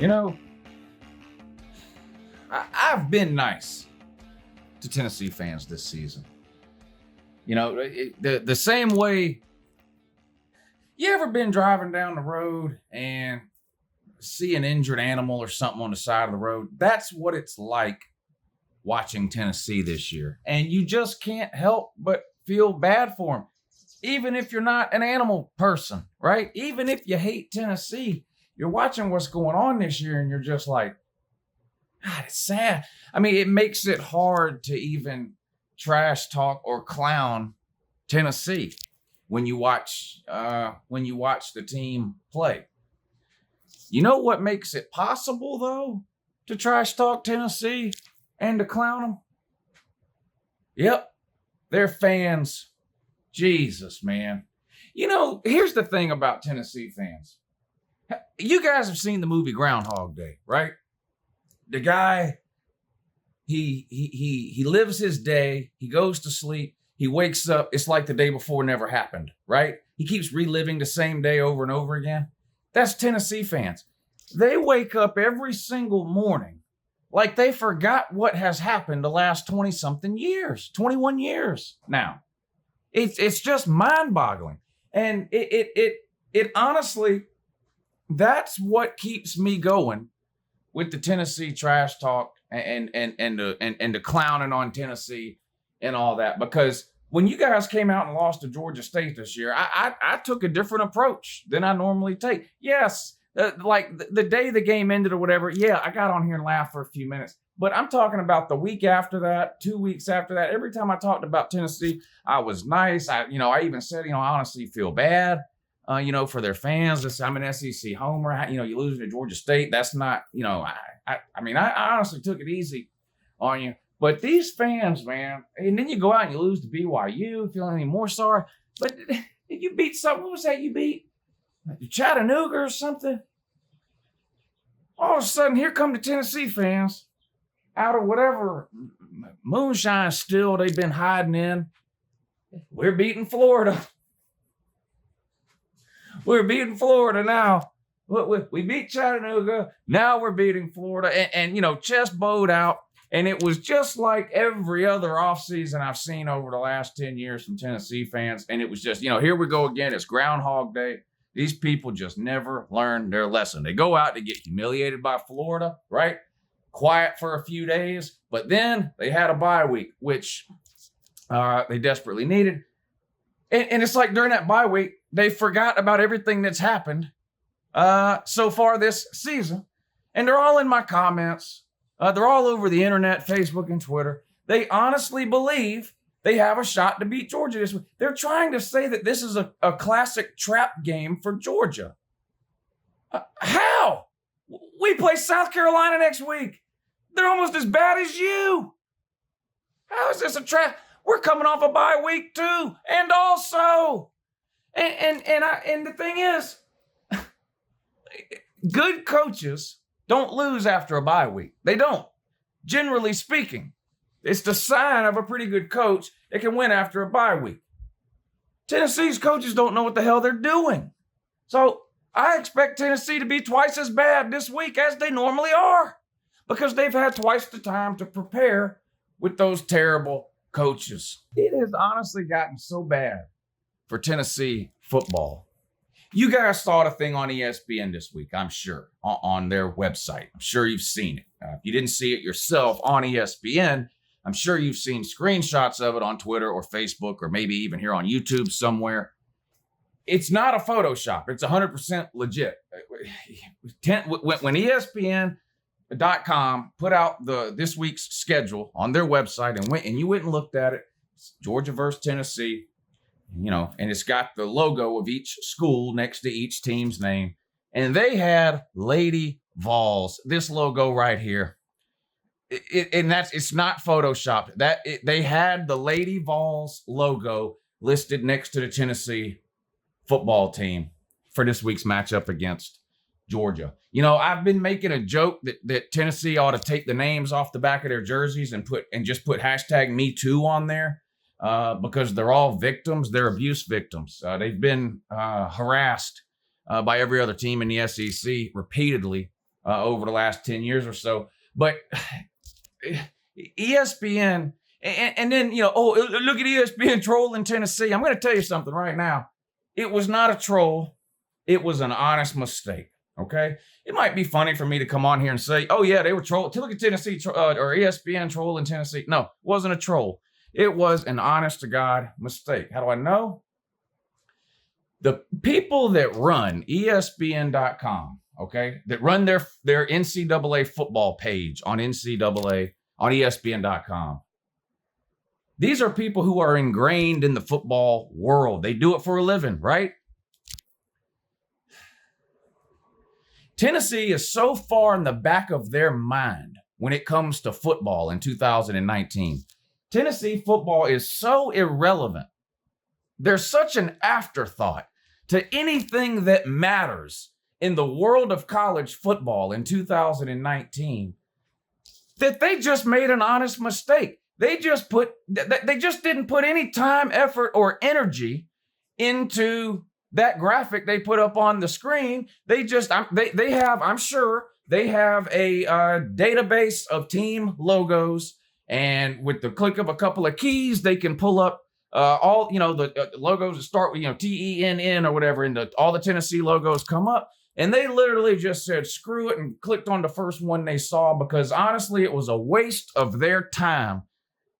You know, I've been nice to Tennessee fans this season. You know, the same way. You ever been driving down the road and see an injured animal or something on the side of the road? That's what it's like watching Tennessee this year. And you just can't help but feel bad for them. Even if you're not an animal person, right? Even if you hate Tennessee, you're watching what's going on this year and you're just like, God, it's sad. I mean, it makes it hard to even trash talk or clown Tennessee when you watch the team play. You know what makes it possible, though, to trash talk Tennessee and to clown them? Yep, their fans. Jesus, man. You know, here's the thing about Tennessee fans. You guys have seen the movie Groundhog Day, right? The guy, he lives his day, he goes to sleep, he wakes up, it's like the day before never happened, right? He keeps reliving the same day over and over again. That's Tennessee fans. They wake up every single morning like they forgot what has happened the last 20-something years, 21 years now. It's just mind-boggling. And it honestly, that's what keeps me going with the Tennessee trash talk and the clowning on Tennessee and all that. Because when you guys came out and lost to Georgia State this year, I took a different approach than I normally take. Yes, like the day the game ended or whatever, yeah, I got on here and laughed for a few minutes. But I'm talking about the week after that, 2 weeks after that. Every time I talked about Tennessee, I was nice. I even said, I honestly feel bad, for their fans. I'm an SEC homer. You lose to Georgia State. That's not, I honestly took it easy on you. But these fans, man, and then you go out and you lose to BYU, feeling any more sorry. But you beat something. What was that you beat? Chattanooga or something? All of a sudden, here come the Tennessee fans out of whatever moonshine still they've been hiding in. We're beating Florida. We're beating Florida now. We beat Chattanooga. Now we're beating Florida. And chest bowed out. And it was just like every other offseason I've seen over the last 10 years from Tennessee fans. And it was just, here we go again. It's Groundhog Day. These people just never learn their lesson. They go out to get humiliated by Florida, right? Quiet for a few days. But then they had a bye week, which they desperately needed. And it's like during that bye week, they forgot about everything that's happened so far this season. And they're all in my comments. They're all over the internet, Facebook and Twitter. They honestly believe they have a shot to beat Georgia this week. They're trying to say that this is a classic trap game for Georgia. How? We play South Carolina next week. They're almost as bad as you. How is this a trap? We're coming off a bye week too. And also, and the thing is, good coaches don't lose after a bye week. They don't. Generally speaking, it's the sign of a pretty good coach that can win after a bye week. Tennessee's coaches don't know what the hell they're doing. So I expect Tennessee to be twice as bad this week as they normally are because they've had twice the time to prepare with those terrible coaches. It has honestly gotten so bad for Tennessee football. You guys saw the thing on ESPN this week, I'm sure, on their website. I'm sure you've seen it. If you didn't see it yourself on ESPN, I'm sure you've seen screenshots of it on Twitter or Facebook or maybe even here on YouTube somewhere. It's not a Photoshop. It's 100% legit. When ESPN.com put out this week's schedule on their website and you went and looked at it, it's Georgia versus Tennessee. And it's got the logo of each school next to each team's name. And they had Lady Vols, this logo right here. It's not photoshopped. They had the Lady Vols logo listed next to the Tennessee football team for this week's matchup against Georgia. I've been making a joke that Tennessee ought to take the names off the back of their jerseys and just put hashtag #MeToo on there. Because they're all victims. They're abuse victims. They've been harassed by every other team in the SEC repeatedly over the last 10 years or so. But ESPN, and then, look at ESPN trolling Tennessee. I'm going to tell you something right now. It was not a troll. It was an honest mistake. Okay? It might be funny for me to come on here and say, oh, yeah, they were trolling. Look at Tennessee or ESPN trolling Tennessee. No, it wasn't a troll. It was an honest-to-God mistake. How do I know? The people that run ESPN.com, okay, that run their NCAA football page on ESPN.com, these are people who are ingrained in the football world. They do it for a living, right? Tennessee is so far in the back of their mind when it comes to football in 2019. Tennessee football is so irrelevant. There's such an afterthought to anything that matters in the world of college football in 2019 that they just made an honest mistake. They just didn't put any time, effort, or energy into that graphic they put up on the screen. I'm sure they have a database of team logos, and with the click of a couple of keys, they can pull up all, the logos that start with, TENN or whatever, and all the Tennessee logos come up. And they literally just said, screw it, and clicked on the first one they saw, because honestly, it was a waste of their time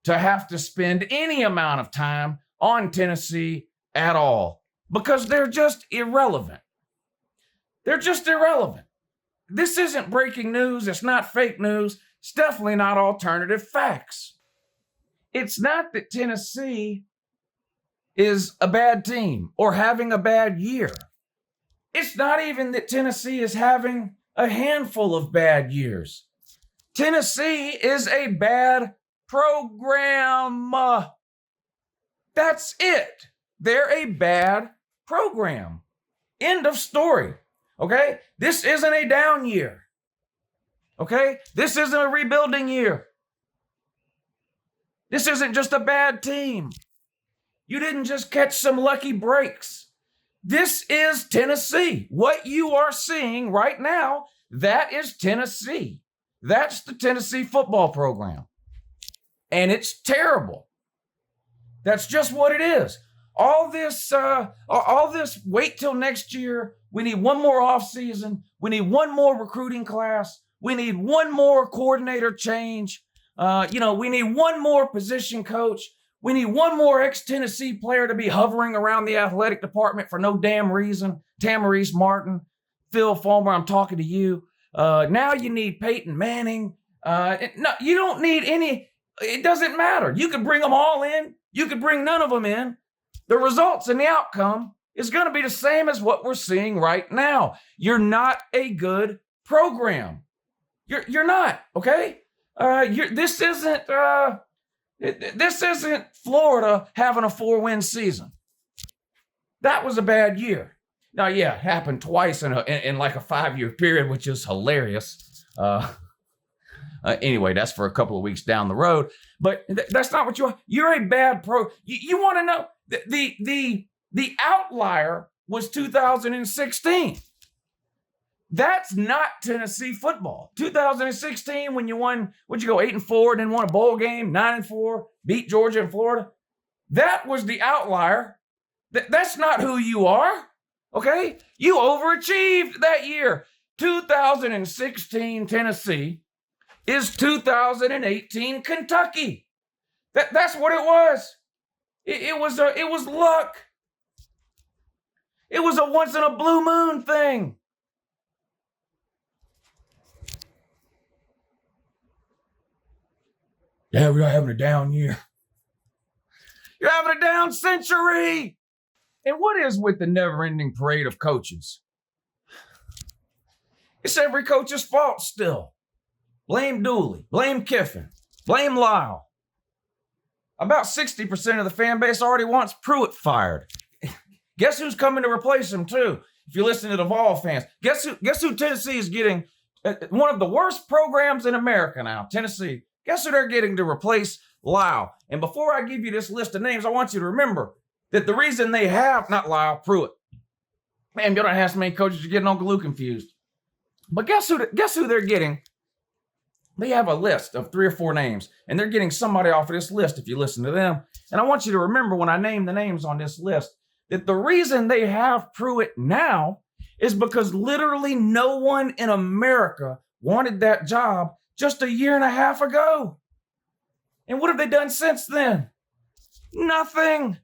to have to spend any amount of time on Tennessee at all, because they're just irrelevant. They're just irrelevant. This isn't breaking news. It's not fake news. It's definitely not alternative facts. It's not that Tennessee is a bad team or having a bad year. It's not even that Tennessee is having a handful of bad years. Tennessee is a bad program. That's it. They're a bad program. End of story. Okay? This isn't a down year. Okay? This isn't a rebuilding year. This isn't just a bad team. You didn't just catch some lucky breaks. This is Tennessee. What you are seeing right now, that is Tennessee. That's the Tennessee football program. And it's terrible. That's just what it is. All this wait till next year. We need one more offseason. We need one more recruiting class. We need one more coordinator change. We need one more position coach. We need one more ex-Tennessee player to be hovering around the athletic department for no damn reason. Tamarese Martin, Phil Fulmer, I'm talking to you. Now you need Peyton Manning. No, you don't need any. It doesn't matter. You could bring them all in. You could bring none of them in. The results and the outcome is going to be the same as what we're seeing right now. You're not a good program. You're not, okay? This isn't Florida having a 4-win season. That was a bad year. Now, yeah, it happened twice in like a 5-year period, which is hilarious. Anyway, that's for a couple of weeks down the road. But that's not what you are. You're a bad pro. You want to know the outlier was 2016. That's not Tennessee football. 2016, when you won, 8-4, and then won a bowl game, 9-4, beat Georgia and Florida. That was the outlier. That's not who you are, okay? You overachieved that year. 2016 Tennessee is 2018 Kentucky. That's what it was. It was luck. It was a once in a blue moon thing. Yeah, we're having a down year. You're having a down century. And what is with the never-ending parade of coaches? It's every coach's fault still. Blame Dooley. Blame Kiffin. Blame Lyle. About 60% of the fan base already wants Pruitt fired. Guess who's coming to replace him, too? If you listen to the Vol fans. Guess who Tennessee is getting? One of the worst programs in America now, Tennessee. Guess who they're getting to replace Lyle? And before I give you this list of names, I want you to remember that the reason they have, not Lyle, Pruitt. Man, you don't have so many coaches, you're getting UNCLELOU confused. But guess who they're getting? They have a list of 3 or 4 names, and they're getting somebody off of this list if you listen to them. And I want you to remember when I name the names on this list that the reason they have Pruitt now is because literally no one in America wanted that job just a year and a half ago. And what have they done since then? Nothing.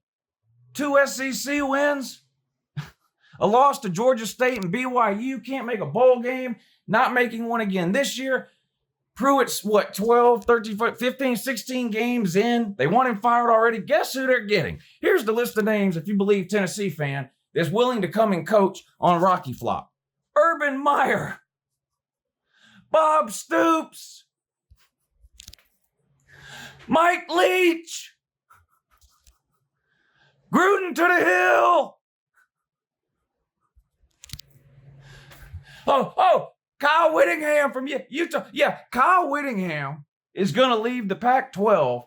2 SEC wins, a loss to Georgia State and BYU, can't make a bowl game, not making one again this year. Pruitt's, 12, 13, 15, 16 games in. They want him fired already. Guess who they're getting? Here's the list of names, if you believe Tennessee fan, that's willing to come and coach on Rocky Flop. Urban Meyer, Bob Stoops, Mike Leach, Gruden to the hill. Kyle Whittingham from Utah. Yeah, Kyle Whittingham is going to leave the Pac-12,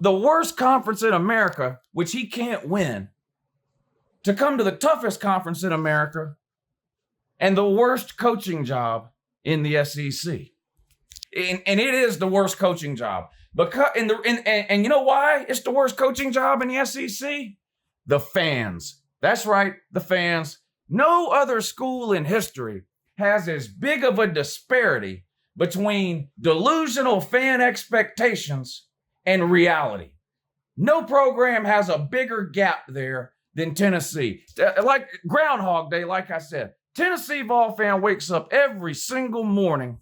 the worst conference in America, which he can't win, to come to the toughest conference in America and the worst coaching job in the SEC. And it is the worst coaching job. And you know why it's the worst coaching job in the SEC? The fans. That's right, the fans. No other school in history has as big of a disparity between delusional fan expectations and reality. No program has a bigger gap there than Tennessee. Like Groundhog Day, like I said, Tennessee Vol fan wakes up every single morning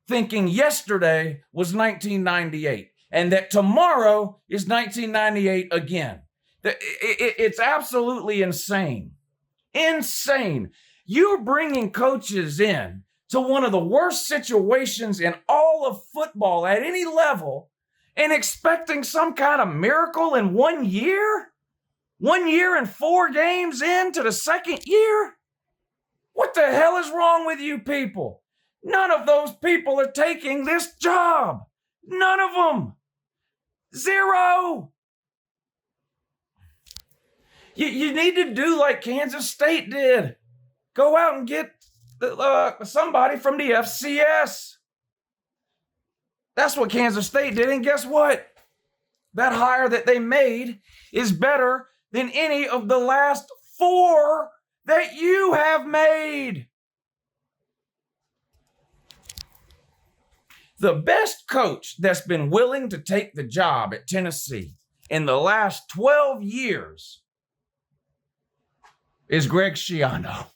thinking yesterday was 1998 and that tomorrow is 1998 again. It's absolutely insane. Insane. You're bringing coaches in to one of the worst situations in all of football at any level and expecting some kind of miracle in 1 year? 1 year and 4 games into the second year? What the hell is wrong with you people? None of those people are taking this job. None of them. 0. You need to do like Kansas State did. Go out and get somebody from the FCS. That's what Kansas State did. And guess what? That hire that they made is better than any of the last 4 that you have made. The best coach that's been willing to take the job at Tennessee in the last 12 years is Greg Schiano.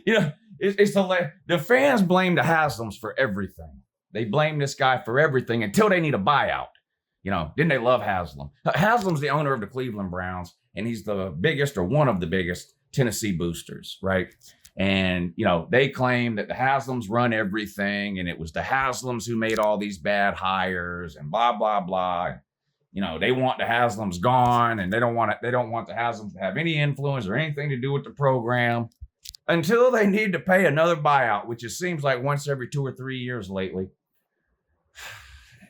You know, it's the fans blame the Haslams for everything. They blame this guy for everything until they need a buyout. You know, didn't they love Haslam? Haslam's the owner of the Cleveland Browns, and he's the biggest or one of the biggest Tennessee boosters, right? And, you know, they claim that the Haslams run everything, and it was the Haslams who made all these bad hires and blah, blah, blah. You know, they want the Haslams gone, and they don't want the Haslams to have any influence or anything to do with the program until they need to pay another buyout, which it seems like once every 2 or 3 years lately.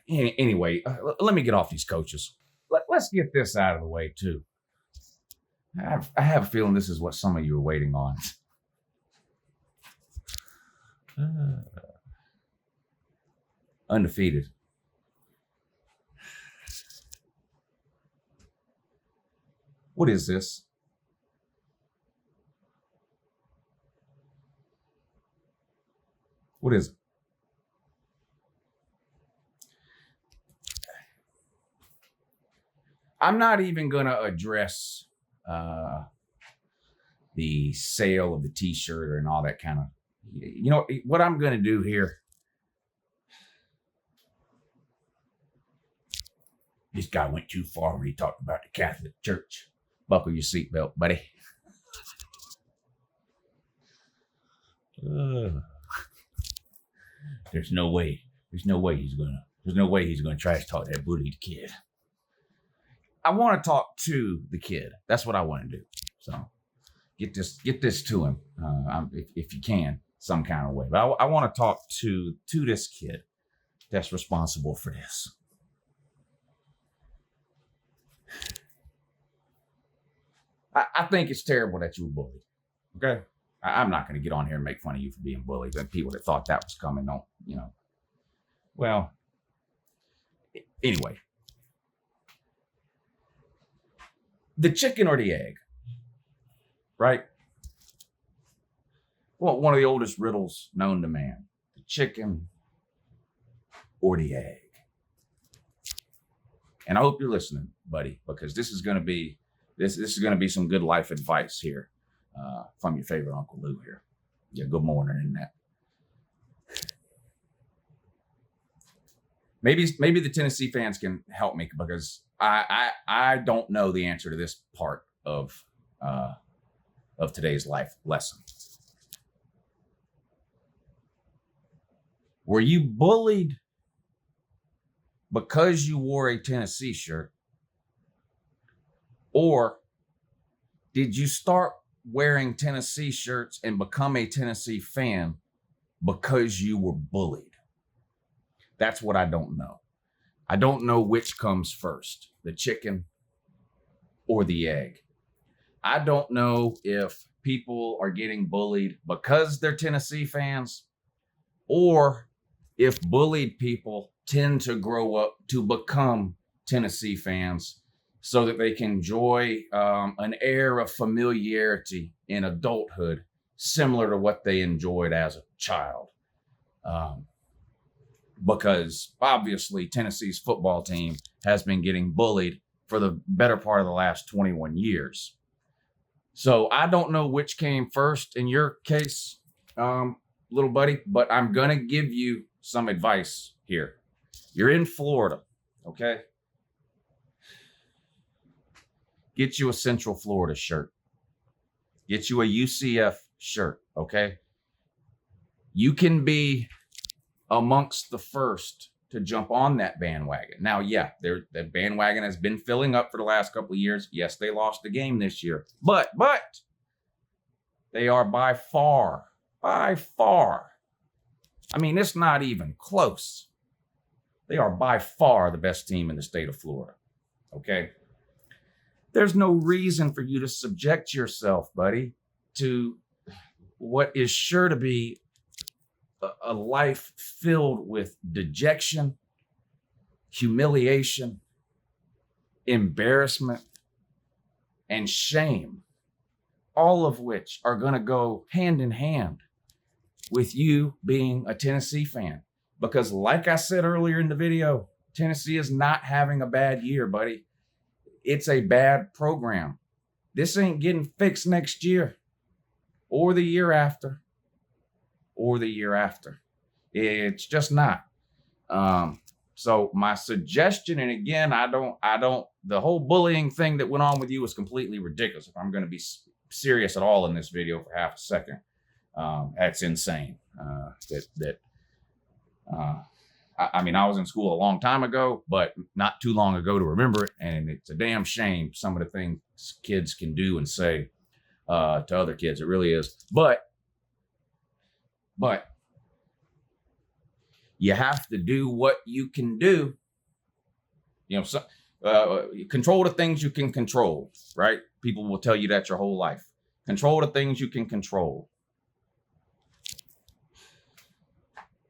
Anyway, let me get off these coaches. Let's get this out of the way, too. I have a feeling this is what some of you are waiting on. Undefeated. What is this? What is it? I'm not even going to address the sale of the t-shirt and all that kind of, you know, what I'm going to do here. This guy went too far when he talked about the Catholic Church. Buckle your seatbelt, buddy. There's no way he's gonna trash talk that bullied kid. I want to talk to the kid. That's what I want to do. So get this to him, if you can, some kind of way. But I want to talk to this kid that's responsible for this. I think it's terrible that you were bullied. Okay. I'm not going to get on here and make fun of you for being bullied. And people that thought that was coming don't, you know. Well, anyway. The chicken or the egg, right? Well, one of the oldest riddles known to man. The chicken or the egg. And I hope you're listening, buddy, because this is going to be some good life advice here from your favorite Uncle Lou here. Yeah, good morning, Internet. Maybe the Tennessee fans can help me because I don't know the answer to this part of today's life lesson. Were you bullied because you wore a Tennessee shirt? Or did you start wearing Tennessee shirts and become a Tennessee fan because you were bullied? That's what I don't know. I don't know which comes first, the chicken or the egg. I don't know if people are getting bullied because they're Tennessee fans or if bullied people tend to grow up to become Tennessee fans so that they can enjoy an air of familiarity in adulthood, similar to what they enjoyed as a child. Because obviously Tennessee's football team has been getting bullied for the better part of the last 21 years. So I don't know which came first in your case, little buddy, but I'm going to give you some advice here. You're in Florida, okay? Get you a Central Florida shirt. Get you a UCF shirt, okay? You can be amongst the first to jump on that bandwagon. Now, yeah, that bandwagon has been filling up for the last couple of years. Yes, they lost the game this year, but they are by far, I mean, it's not even close. They are by far the best team in the state of Florida, okay? There's no reason for you to subject yourself, buddy, to what is sure to be a life filled with dejection, humiliation, embarrassment, and shame, all of which are going to go hand in hand with you being a Tennessee fan. Because like I said earlier in the video, Tennessee is not having a bad year, buddy. It's a bad program. This ain't getting fixed next year or the year after or the year after. It's just not. So my suggestion, and again, I don't, the whole bullying thing that went on with you was completely ridiculous. If I'm going to be serious at all in this video for half a second, that's insane. I mean, I was in school a long time ago, but not too long ago to remember it. And it's a damn shame some of the things kids can do and say to other kids. It really is. But you have to do what you can do. You know, so, control the things you can control, right? People will tell you that your whole life. Control the things you can control.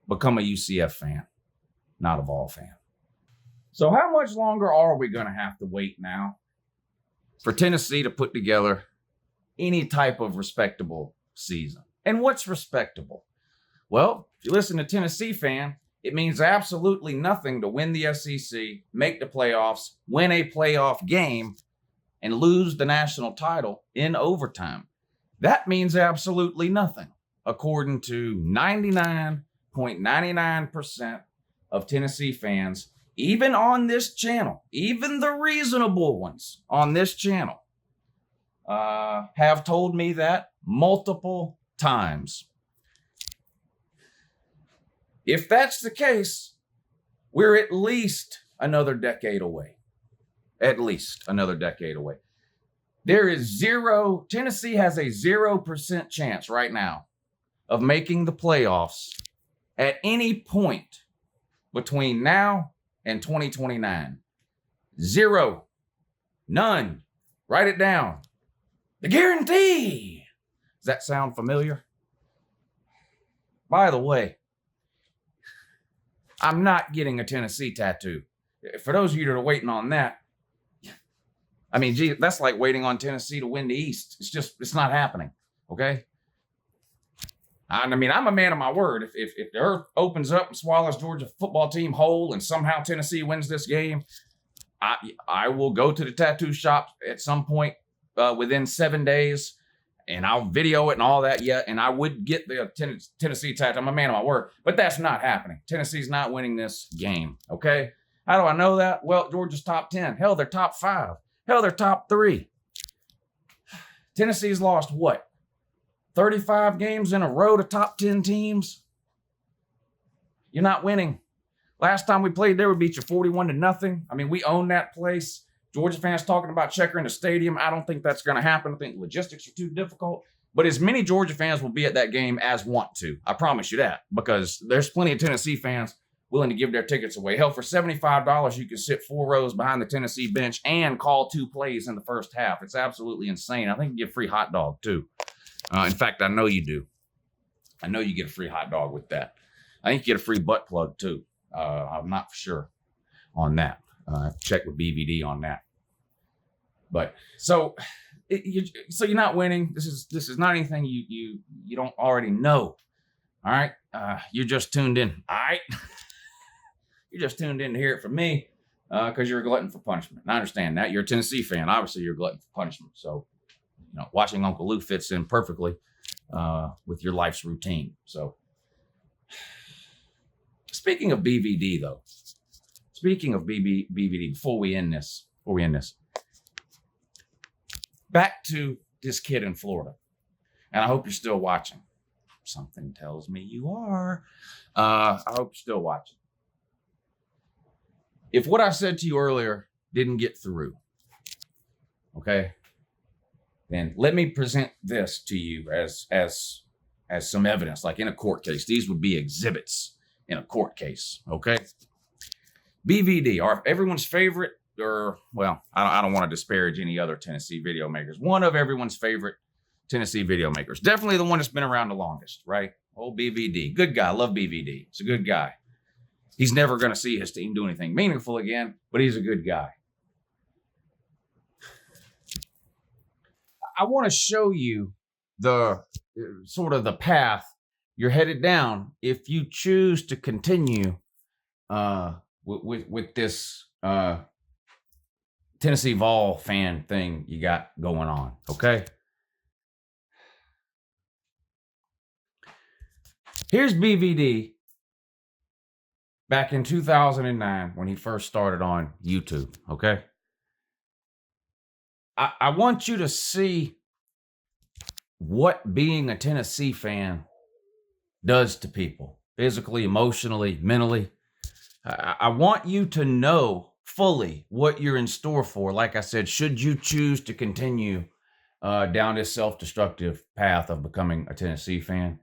Become a UCF fan, not a Vol fan. So how much longer are we going to have to wait now for Tennessee to put together any type of respectable season? And what's respectable? Well, if you listen to Tennessee fan, it means absolutely nothing to win the SEC, make the playoffs, win a playoff game, and lose the national title in overtime. That means absolutely nothing, according to 99.99% of Tennessee fans, even on this channel, even the reasonable ones on this channel, have told me that multiple times. If that's the case, we're at least another decade away. At least another decade away. Tennessee has a 0% chance right now of making the playoffs at any point between now and 2029. Zero. None. Write it down. The guarantee. Does that sound familiar? By the way, I'm not getting a Tennessee tattoo. For those of you that are waiting on that, I mean, gee, that's like waiting on Tennessee to win the East. It's not happening, okay? I mean, I'm a man of my word. If the earth opens up and swallows Georgia football team whole and somehow Tennessee wins this game, I will go to the tattoo shop at some point within 7 days, and I'll video it and all that, yeah, and I would get the Tennessee tattoo. I'm a man of my word, but that's not happening. Tennessee's not winning this game, okay? How do I know that? Well, Georgia's top 10. Hell, they're top 5. Hell, they're top 3. Tennessee's lost what? 35 games in a row to top 10 teams? You're not winning. Last time we played there, we beat you 41-0. I mean, we own that place. Georgia fans talking about checkering the stadium. I don't think that's going to happen. I think logistics are too difficult. But as many Georgia fans will be at that game as want to. I promise you that. Because there's plenty of Tennessee fans willing to give their tickets away. Hell, for $75, you can sit 4 rows behind the Tennessee bench and call 2 plays in the first half. It's absolutely insane. I think you get a free hot dog, too. In fact, I know you do. I know you get a free hot dog with that. I think you get a free butt plug, too. I'm not for sure on that. Check with BVD on that. But so you're not winning. This is not anything you don't already know. All right, you're just tuned in. All right, you're just tuned in to hear it from me because you're a glutton for punishment. And I understand that. You're a Tennessee fan. Obviously, you're a glutton for punishment. So, watching Uncle Lou fits in perfectly with your life's routine. So, speaking of BVD, though. Speaking of BVD, before we end this, back to this kid in Florida, and I hope you're still watching. Something tells me you are. I hope you're still watching. If what I said to you earlier didn't get through, okay, then let me present this to you as some evidence, like in a court case. These would be exhibits in a court case, okay? BVD, everyone's favorite, or, well, I don't want to disparage any other Tennessee video makers. One of everyone's favorite Tennessee video makers. Definitely the one that's been around the longest, right? Old BVD. Good guy. Love BVD. He's a good guy. He's never going to see his team do anything meaningful again, but he's a good guy. I want to show you the sort of the path you're headed down if you choose to continue with this Tennessee Vol fan thing you got going on, okay? Here's BVD back in 2009 when he first started on YouTube, okay? I want you to see what being a Tennessee fan does to people, physically, emotionally, mentally. I want you to know fully what you're in store for. Like I said, should you choose to continue down this self-destructive path of becoming a Tennessee fan.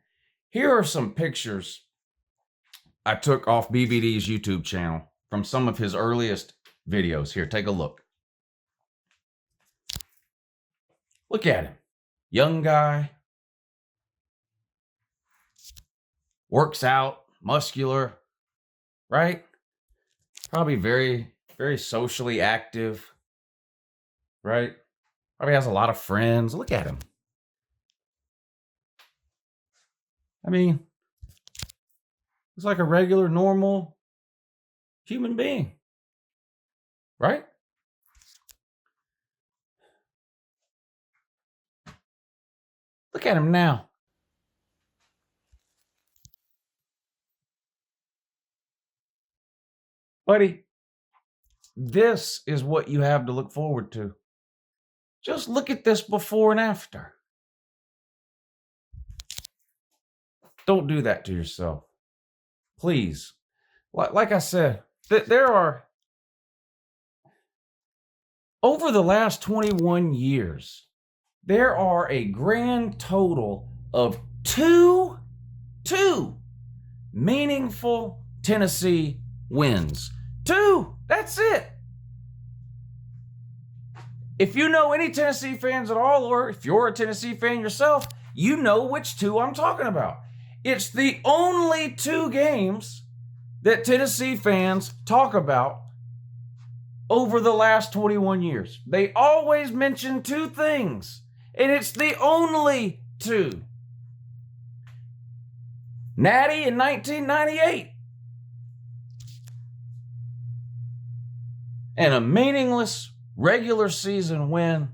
Here are some pictures I took off BVD's YouTube channel from some of his earliest videos. Here, take a look. Look at him. Young guy. Works out, muscular, right? Probably very, very socially active, right? Probably has a lot of friends. Look at him. I mean, he's like a regular, normal human being, right? Look at him now. Buddy, this is what you have to look forward to. Just look at this before and after. Don't do that to yourself. Please. Like I said, there are, over the last 21 years, there are a grand total of two meaningful Tennessee wins. 2. That's it. If you know any Tennessee fans at all, or if you're a Tennessee fan yourself, you know which two I'm talking about. It's the only two games that Tennessee fans talk about over the last 21 years. They always mention two things, and it's the only two. Natty in 1998 and a meaningless regular season win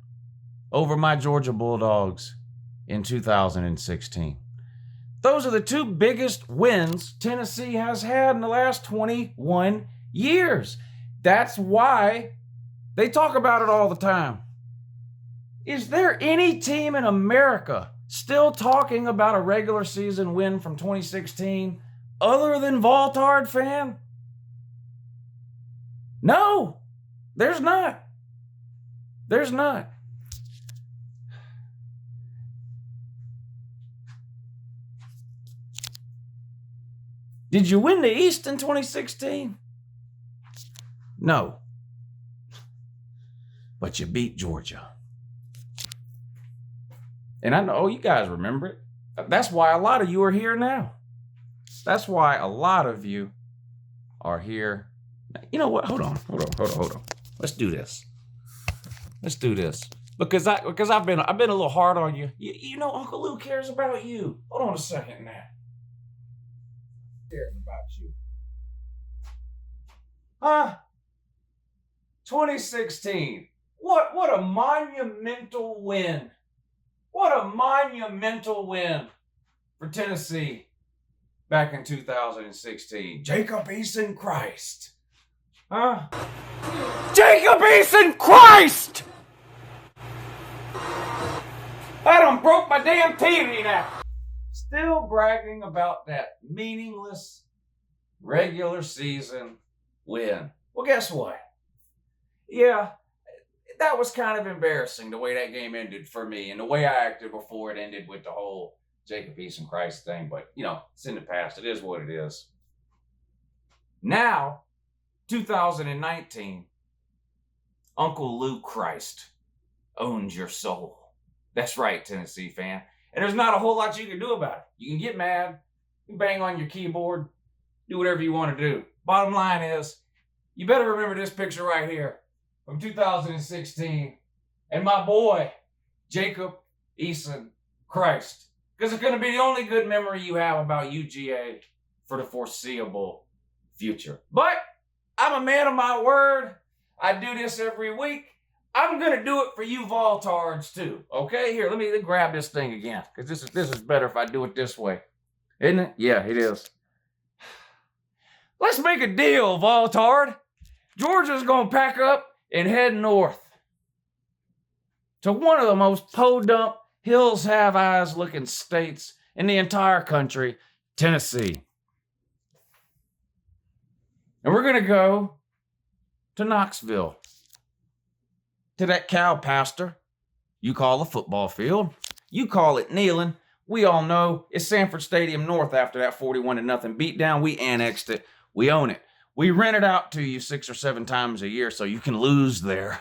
over my Georgia Bulldogs in 2016. Those are the two biggest wins Tennessee has had in the last 21 years. That's why they talk about it all the time. Is there any team in America still talking about a regular season win from 2016 other than Voltard fan? No, there's not. There's not. Did you win the East in 2016? No. But you beat Georgia. And I know you guys remember it. That's why a lot of you are here now. That's why a lot of you are here. You know what? Hold on. Let's do this. Because I've been a little hard on you. You know Uncle Lou cares about you. Hold on a second now. Cares about you. 2016. What a monumental win. What a monumental win for Tennessee back in 2016. Jacob Eason Christ. Jacob Eason Christ! I done broke my damn TV now. Still bragging about that meaningless regular season win. Well, guess what? Yeah, that was kind of embarrassing the way that game ended for me and the way I acted before it ended with the whole Jacob Eason Christ thing. But, you know, it's in the past. It is what it is. Now, 2019, Uncle Lou Christ owns your soul. That's right, Tennessee fan. And there's not a whole lot you can do about it. You can get mad, you can bang on your keyboard, do whatever you want to do. Bottom line is, you better remember this picture right here from 2016 and my boy, Jacob Eason Christ. Because it's going to be the only good memory you have about UGA for the foreseeable future. But I'm a man of my word. I do this every week. I'm going to do it for you Voltards too. Okay, here, let me grab this thing again. Because this is better if I do it this way. Isn't it? Yeah, it is. Let's make a deal, Voltard. Georgia's going to pack up and head north to one of the most podunk, hills have eyes looking states in the entire country, Tennessee. And we're going to go to Knoxville, to that cow pasture you call a football field. You call it kneeling. We all know it's Sanford Stadium North after that 41-0 beatdown. We annexed it. We own it. We rent it out to you 6 or 7 times a year so you can lose there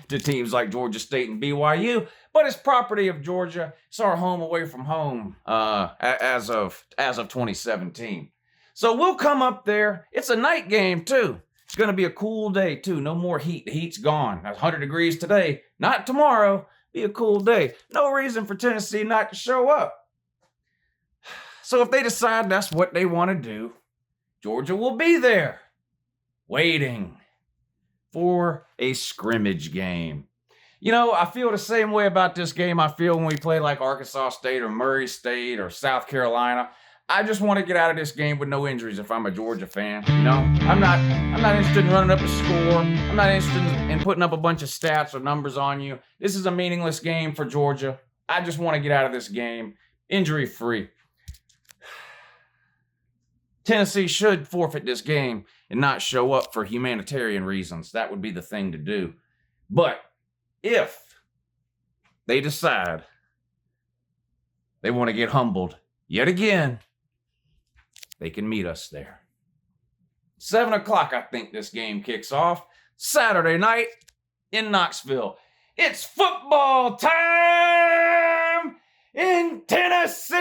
to teams like Georgia State and BYU. But it's property of Georgia. It's our home away from home as of 2017. So we'll come up there. It's a night game too. It's going to be a cool day too. No more heat. The heat's gone. It's 100 degrees today. Not tomorrow. Be a cool day. No reason for Tennessee not to show up. So if they decide that's what they want to do, Georgia will be there, waiting for a scrimmage game. You know, I feel the same way about this game I feel when we play like Arkansas State or Murray State or South Carolina. I just want to get out of this game with no injuries if I'm a Georgia fan. You know, I'm not interested in running up a score. I'm not interested in putting up a bunch of stats or numbers on you. This is a meaningless game for Georgia. I just want to get out of this game injury-free. Tennessee should forfeit this game and not show up for humanitarian reasons. That would be the thing to do. But if they decide they want to get humbled yet again, they can meet us there. 7 o'clock, I think this game kicks off. Saturday night in Knoxville. It's football time in Tennessee.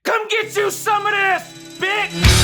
Come get you some of this, bitch.